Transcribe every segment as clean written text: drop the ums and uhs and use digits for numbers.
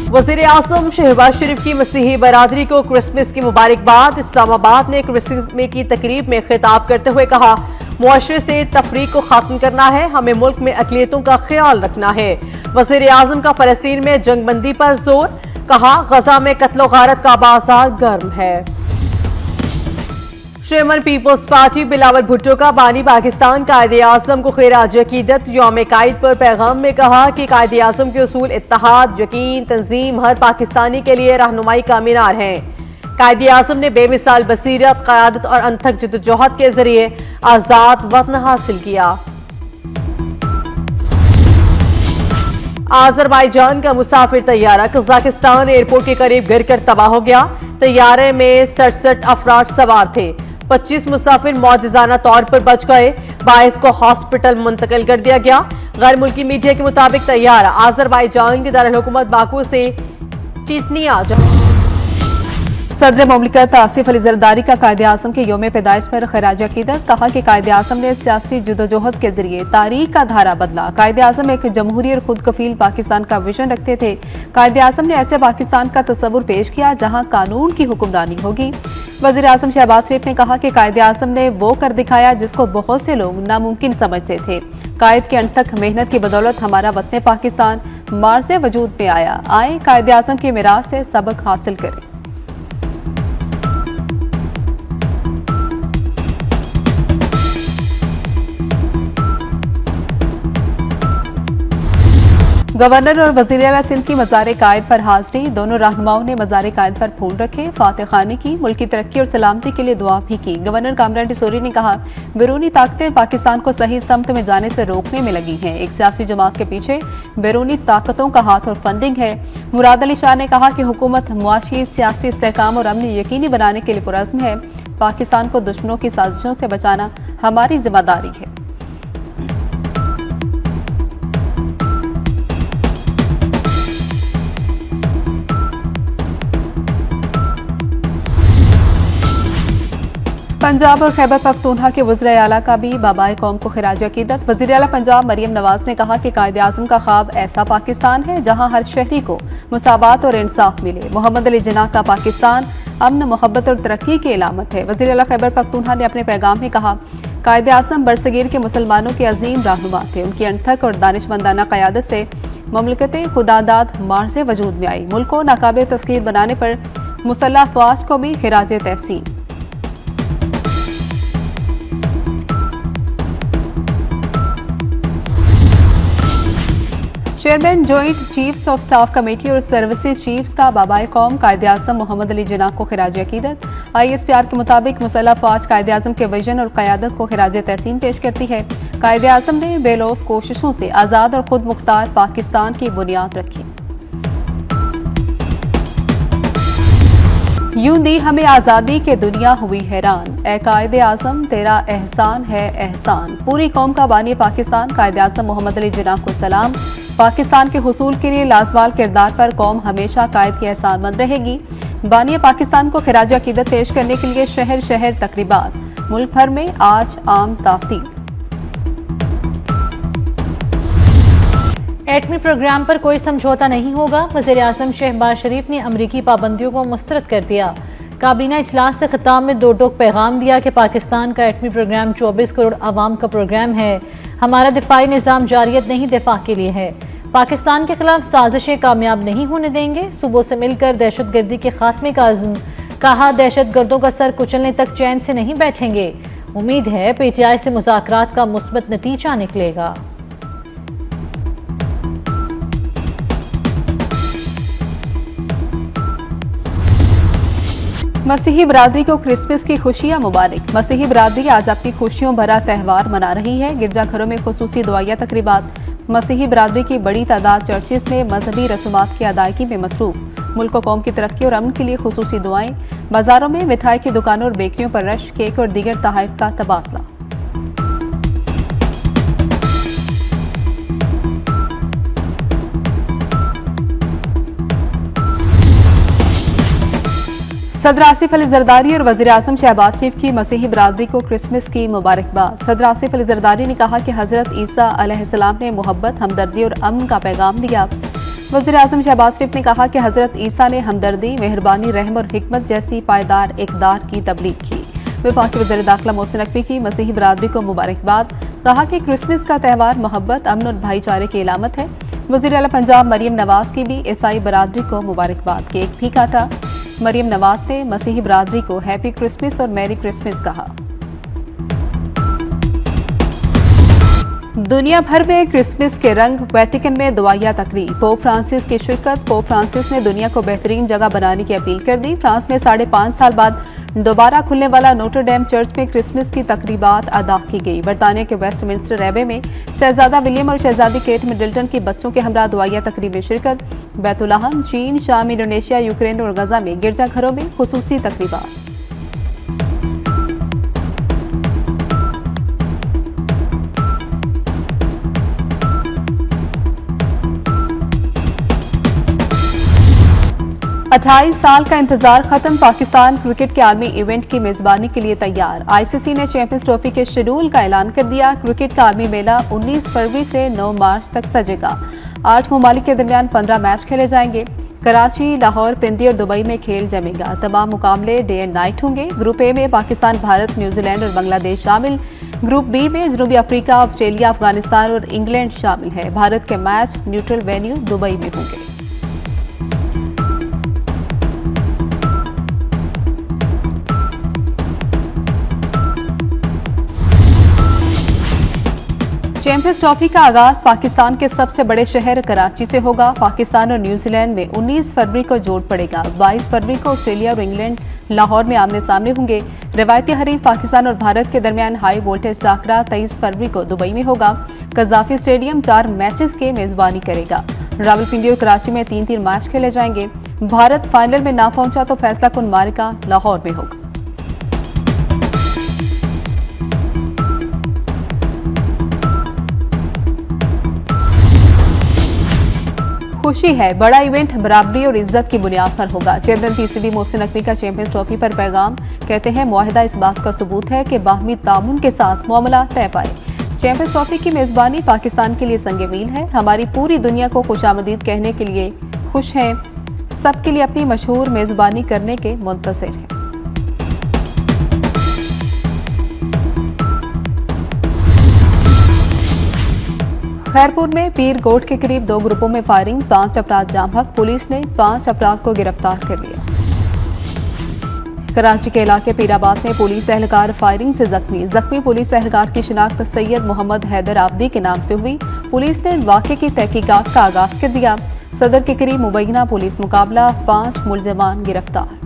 वज़ीर आज़म शहबाज शरीफ की मसीही बरादरी को क्रिसमस की मुबारकबाद। इस्लामाबाद में क्रिसमस की तकरीब में खिताब करते हुए कहा, मुआशरे से तफरीक को खत्म करना है, हमें मुल्क में अक़लियतों का ख्याल रखना है। वज़ीर आज़म का फ़लस्तीन में जंगबंदी पर जोर, कहा गजा में कत्लो गारत का बाजार गर्म है। Chairman Peoples Party Bilawal Bhutto का बानी पाकिस्तान कायदे आज़म को खिराज अकीदत। यौम कायद पर पैगाम में कहा कि कायदे आज़म के उसूल इत्तेहाद, यकीन, तंजीम हर पाकिस्तानी के लिए रहनुमाई का मीनार हैं। कायदे आज़म ने बेमिसाल बसीरत, क़यादत और अनथक जद्दोजहद के जरिए आज़ाद वतन हासिल किया। आज़रबाईजान का मुसाफिर तैयारा कजाकिस्तान एयरपोर्ट के करीब गिर कर तबाह हो गया। तैयारे में 67 अफराद सवार थे। 25 मुसाफिर मौजज़ाना तौर पर बच गए। 22 को हॉस्पिटल मुंतकिल कर दिया गया। गैर मुल्की मीडिया के मुताबिक तैयारा आज़रबाईजान के दारुल हुकूमत बाकू से चीज़निया जा। सदर मुमलिकत आसिफ अली जरदारी का कायदे आज़म के यौम पैदाइश पर खिराज अकीदत। कहा कि कायदे आज़म ने सियासी जदोजहद के जरिए तारीख का धारा बदला। कायदे आज़म एक जमहूरी और खुद कफील पाकिस्तान का विजन रखते थे। कायदे आज़म ने ऐसे पाकिस्तान का तस्वुर पेश किया जहाँ कानून की हुक्मरानी होगी। वज़ीर आज़म शहबाज शरीफ ने कहा कि कायदे आज़म ने वो कर दिखाया जिसको बहुत से लोग नामुमकिन समझते थे। कायद की अनथक मेहनत की बदौलत हमारा वतन पाकिस्तान मार्ज़े वजूद में आया। आए कायदे आज़म के मिराज से सबक हासिल करें। गवर्नर और वज़ीर आला सिंध की मज़ार कायद पर हाजिरी। दोनों रहनुमाओं ने मज़ार कायद पर फूल रखे, फातह खानी की, मुल्क की तरक्की और सलामती के लिए दुआ भी की। गवर्नर कामरान टिसोरी ने कहा, बैरूनी ताकतें पाकिस्तान को सही समत में जाने से रोकने में लगी हैं। एक सियासी जमात के पीछे बैरूनी ताकतों का हाथ और फंडिंग है। मुराद अली शाह ने कहा कि हुकूमत मुआशी, सियासी इस्तेहकाम और अमन यकीनी बनाने के लिए पुरज़्म है। पाकिस्तान को दुश्मनों की साजिशों से बचाना हमारी जिम्मेदारी है। पंजाब और खैबर पख्तूनख्वा के वज़ीर आला का भी बाबाए कौम को खिराज अकीदत। वज़ीर आला पंजाब मरियम नवाज ने कहा कि कायदे आज़म का ख्वाब ऐसा पाकिस्तान है जहां हर शहरी को मुसावात और इंसाफ मिले। मोहम्मद अली जिन्ना का पाकिस्तान अमन, मोहब्बत और तरक्की की इलामत है। वज़ीर आला खैबर पख्तूनख्वा ने अपने पैगाम में कहा, कायदे आज़म बरसगीर के मुसलमानों के अजीम रहनुमा थे। उनकी अनथक और दानिशमंदाना क़यादत से मुमलिकत खुदादाद मार्ज़े वजूद में आई। मुल्क को नाकाबिल तस्कीर बनाने पर मुसल्लह अफ़वाज को भी खिराज तहसीन। Chairman joint chiefs of staff committee और सर्विसेज चीफ्स का बाबाए कौम कायदे आज़म मोहम्मद अली जिन्ना को खिराज अकीदत। ISPR के मुताबिक मुसल्लह अफ़वाज कायदे आज़म के विजन और क़यादत को खिराज तहसीन पेश करती है। कायदे आज़म ने बेलौस कोशिशों से आज़ाद और खुद मुख्तार पाकिस्तान की बुनियाद रखी। यूं दी हमें आज़ादी के दुनिया हुई हैरान, ए कायदे आज़म तेरा एहसान है एहसान। पूरी कौम का बानी पाकिस्तान कायदे आज़म मोहम्मद अली जिन्ना को सलाम। पाकिस्तान के हुसूल के लिए लाजवाल किरदार पर कौम हमेशा कायद की एहसानमंद रहेगी। बानी पाकिस्तान को खिराज अकीदत पेश करने के लिए शहर शहर तकरीबात। मुल्क भर में आज आम तातील। एटमी प्रोग्राम पर कोई समझौता नहीं होगा। वज़ीर आज़म शहबाज शरीफ ने अमरीकी पाबंदियों को मुस्तरद कर दिया। काबीना इजलास से खिताब में दो टोक पैगाम दिया कि पाकिस्तान का एटमी प्रोग्राम 24 करोड़ आवाम का प्रोग्राम है। हमारा दिफाई निज़ाम जारियत नहीं, दिफा के लिए है। पाकिस्तान के खिलाफ साजिशें कामयाब नहीं होने देंगे। सूबों से मिलकर दहशतगर्दी के खात्मे का अज़्म। कहा, दहशतगर्दों का सर कुचलने तक चैन से नहीं बैठेंगे। उम्मीद है PTI से मुज़ाकरात का मुस्बत नतीजा निकलेगा। मसीही बरादरी को क्रिसमस की खुशियां मुबारक। मसीही बरादरी आज अपनी खुशियों भरा त्यौहार मना रही है। गिरजाघरों में खुसूसी दुआया तकरीबात। मसीही बरादरी की बड़ी तादाद चर्चेस में मजहबी रसूमात की अदायगी में मसरूफ। मुल्क व कौम की तरक्की और अमन के लिए खुसूसी दुआएं। बाजारों में मिठाई की दुकानों और बेकरियों पर रश, केक और दीगर तोहफात का तबादला। सदर आसिफ अली जरदारी और वज़ीर आज़म शहबाज शरीफ की मसीही बरादरी को क्रिसमस की मुबारकबाद। सदर आसिफ अली जरदारी ने कहा कि हज़रत ईसा अलैहिस्सलाम ने मोहब्बत, हमदर्दी और अमन का पैगाम दिया। वज़ीर-ए-आज़म शहबाज शरीफ ने कहा कि हजरत ईसा ने हमदर्दी, मेहरबानी, रहम और हिकमत जैसी पायदार इक़दार की तबलीग की। वफाकी वज़ीर दाखिला मोहसिन नकवी की मसीही बरादरी को मुबारकबाद। कहा कि क्रिसमस का त्यौहार मोहब्बत, अमन और भाईचारे की अलामत है। वज़ीर आला पंजाब मरियम नवाज की भी ईसाई बरादरी को मुबारकबाद। केक भी काटा। मरियम नवाज ने मसीही बरादरी को हैप्पी क्रिसमस और मैरी क्रिसमस कहा। दुनिया भर में क्रिसमस के रंग। वेटिकन में दुआया तकरीब। पोप फ्रांसिस की शिरकत। पोप फ्रांसिस ने दुनिया को बेहतरीन जगह बनाने की अपील कर दी। फ्रांस में 5.5 साल बाद दोबारा खुलने वाला नोटर डेम चर्च में क्रिसमस की तकरीबात अदा की गई। बरतानिया के वेस्टमिंस्टर एबे में शहजादा विलियम और शहजादी केट मिडल्टन की बच्चों के हमरा दुआया तकरीब में शिरकत। बैतुलहम, चीन, शाम, इंडोनेशिया, यूक्रेन और गजा में गिरजाघरों में खुसूसी तकरीबात। अट्ठाईस साल का इंतजार खत्म। पाकिस्तान क्रिकेट के आलमी इवेंट की मेजबानी के लिए तैयार। आईसीसी ने चैंपियंस ट्रॉफी के शेड्यूल का ऐलान कर दिया। क्रिकेट का आलमी मेला 19 फरवरी से 9 मार्च तक सजेगा। 8 ममालिक के दरमियान 15 मैच खेले जाएंगे। कराची, लाहौर, पिंडी और दुबई में खेल जमेगा। तमाम मुकाबले डे एंड नाइट होंगे। ग्रुप ए में पाकिस्तान, भारत, न्यूजीलैंड और बांग्लादेश शामिल। ग्रुप बी में जनूबी अफ्रीका, ऑस्ट्रेलिया, अफगानिस्तान और इंग्लैंड शामिल है। भारत के मैच न्यूट्रल वेन्यू दुबई में होंगे। चैंपियंस ट्रॉफी का आगाज पाकिस्तान के सबसे बड़े शहर कराची से होगा। पाकिस्तान और न्यूजीलैंड में 19 फरवरी को जोड़ पड़ेगा। 22 फरवरी को ऑस्ट्रेलिया और इंग्लैंड लाहौर में आमने सामने होंगे। रिवायती हरीफ पाकिस्तान और भारत के दरमियान हाई वोल्टेज टाकरा 23 फरवरी को दुबई में होगा। कज़ाफी स्टेडियम 4 मैचेस के मेजबानी करेगा। रावलपिंडी और कराची में 3-3 मैच खेले जाएंगे। भारत फाइनल में ना पहुंचा तो फैसला कुन मारिका लाहौर में होगा। खुशी है, बड़ा इवेंट बराबरी और इज्जत की बुनियाद पर होगा। चेयरमैन पीसीबी मोहसिन नकवी का चैंपियंस ट्रॉफी पर पैगाम। कहते हैं मुआहिदा इस बात का सबूत है कि बाहमी तामुन के साथ मामला तय पाए। चैंपियंस ट्रॉफी की मेजबानी पाकिस्तान के लिए संगे मील है। हमारी पूरी दुनिया को खुशामदीद कहने के लिए खुश हैं। सबके लिए अपनी मशहूर मेजबानी करने के मुंतज़िर हैं। खैरपुर में पीर गोट के करीब 2 ग्रुपों में फायरिंग। 5 अफराद जाम हक। पुलिस ने 5 अफराद को गिरफ्तार कर लिया। कराची के इलाके पीराबाद में पुलिस एहलकार फायरिंग से जख्मी पुलिस एहलकार की शिनाख्त सैयद मोहम्मद हैदर आबदी के नाम से हुई। पुलिस ने वाक़े की तहकीकात का आगाज कर दिया। सदर के करीब मुबैना पुलिस मुकाबला। 5 मुलजमान गिरफ्तार।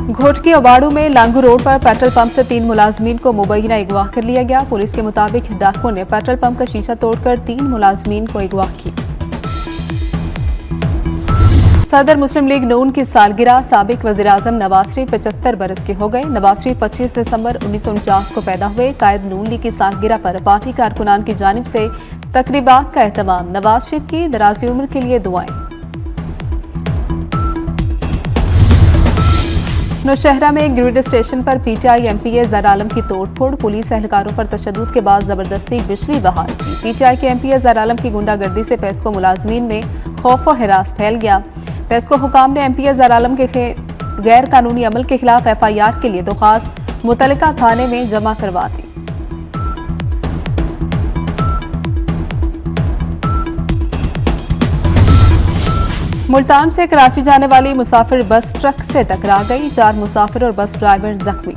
घोटकी अबाड़ू में लांगू रोड पर पेट्रोल पंप से 3 मुलाजमीन को मुबैना अगवा कर लिया गया। पुलिस के मुताबिक डाकुओं ने पेट्रोल पंप का शीशा तोड़कर 3 मुलाजमीन को अगवा किया। सदर मुस्लिम लीग नून की सालगिरह। साबिक वज़ीर-ए-आज़म नवाज शरीफ 75 बरस के हो गए। नवाज शरीफ 25 दिसंबर 1949 को पैदा हुए। कायद नून लीग की सालगिरह पर पार्टी कारकुनान की जानिब से तकरीबात का एहतमाम। नवाज शरीफ की दराज़ी उम्र के लिए दुआएं। नौशहरा में ग्रिड स्टेशन पर पीटीआई एमपीए ज़र आलम की तोड़फोड़। पुलिस एहलकारों पर तशद्दुद के बाद जबरदस्ती बिजली बहाल की। पीटीआई के एमपीए ज़र आलम की गुंडागर्दी से पेस्को मुलाजमीन में खौफ व हिरास फैल गया। पेस्को हुकाम ने एमपीए ज़र आलम के गैर कानूनी अमल के खिलाफ एफआईआर के लिए दरख्वास्त मुतल्लिका थाने में जमा करवा दी। मुल्तान से कराची जाने वाली मुसाफिर बस ट्रक से टकरा गई। 4 मुसाफिर और बस ड्राइवर जख्मी।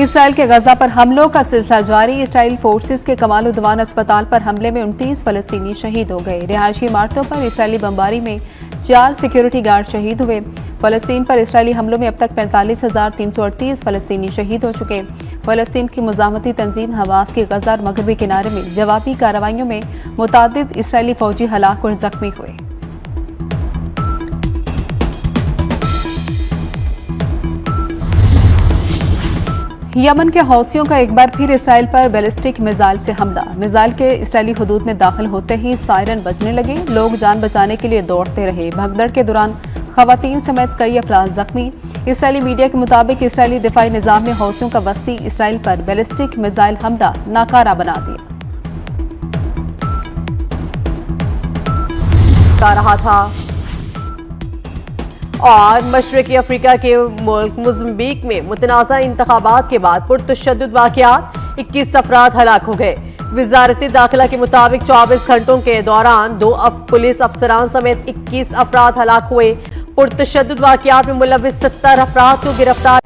इसराइल के गजा पर हमलों का सिलसिला जारी। इसराइल फोर्सेस के कमाल उद्वान अस्पताल पर हमले में 29 फलस्तीनी शहीद हो गए। रिहायशी इमारतों पर इसराइली बमबारी में 4 सिक्योरिटी गार्ड शहीद हुए। फलस्तीन पर इसराइली हमलों में अब तक 45,338 फलस्तीनी शहीद हो चुके। फलस्तीन की मुजामती तंजीम हमास के गजा और मगरबी किनारे में जवाबी कार्रवाइयों में मुतादिद इसराइली फौजी हलाक और जख्मी हुए। यमन के हौसियों का एक बार फिर इसराइल पर बैलिस्टिक मिसाइल से हमला। मिसाइल के इसराइली हुदूद में दाखिल होते ही सायरन बजने लगे। लोग जान बचाने के लिए दौड़ते रहे। भगदड़ के दौरान खवातीन समेत कई अफराद जख्मी। इसराइली मीडिया के मुताबिक इसराइली दिफाई निजाम ने हौसियों का वस्ती इसराइल पर बैलिस्टिक मिसाइल हमला नाकारा बना दिया। भड़का रहा था। और मशरकी अफ्रीका के मुल्क मोज़म्बिक में मुतनाज़ा इंतखाबात के बाद पुरतशद्दुद वाक़यात, 21 अफराद हलाक हो गए। वज़ारत दाखिला के मुताबिक 24 घंटों के दौरान 2 पुलिस अफसरान समेत 21 अफराद हलाक हुए। पुरतशद्दुद वाक़यात में मुलव्विस 70 अफराद को गिरफ्तार